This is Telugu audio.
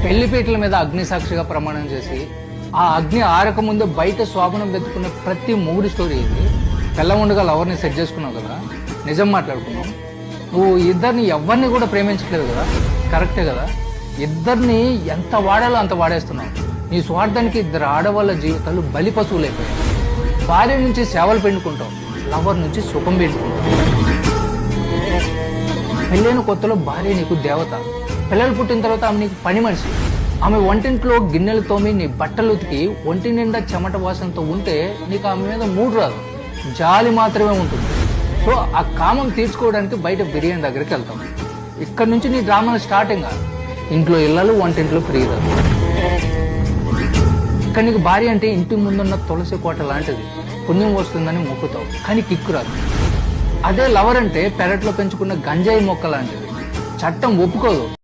పెళ్లిపీటల మీద అగ్నిసాక్షిగా ప్రమాణం చేసి ఆ అగ్ని ఆరక ముందు బయట శోభనం వెతుకున్న ప్రతి మూడు స్టోరీ ఇది. పెళ్ళముండగా లవర్ని సెట్ చేసుకున్నావు కదా, నిజం మాట్లాడుకున్నావు. నువ్వు ఇద్దరిని ఎవరిని కూడా ప్రేమించట్లేదు కదా, కరెక్టే కదా. ఇద్దరిని ఎంత వాడాలో అంత వాడేస్తున్నావు. నీ స్వార్థానికి ఇద్దరు ఆడవాళ్ళ జీవితాలు బలి పశువులైపోయాయి. భార్య నుంచి సేవలు పెండుకుంటావు, లవర్ నుంచి సుఖం పెండుకుంటావు. పెళ్ళైన కొత్తలో భార్య నీకు దేవత, పిల్లలు పుట్టిన తర్వాత ఆమె నీకు పని మనిషి. ఆమె వంటింట్లో గిన్నెలు తోమి నీ బట్టలు ఉతికి ఒంటి నిండా చెమట వాసనతో ఉంటే నీకు ఆమె మీద మూడు రాదు, జాలి మాత్రమే ఉంటుంది. సో ఆ కామం తీర్చుకోవడానికి బయట బిర్యానీ దగ్గరికి వెళ్తాం. ఇక్కడ నుంచి నీ డ్రామా స్టార్టింగ్. ఇంట్లో ఇళ్ళలు, వంటింట్లో ప్రియురాలు. ఇక్కడ నీకు భార్య అంటే ఇంటి ముందున్న తులసి కోట లాంటిది, పుణ్యం వస్తుందని మొక్కుతావు కానీ కిక్కు రాదు. అదే లవర్ అంటే పెరట్లో పెంచుకున్న గంజాయి మొక్క లాంటిది, చట్టం ఒప్పుకోదు.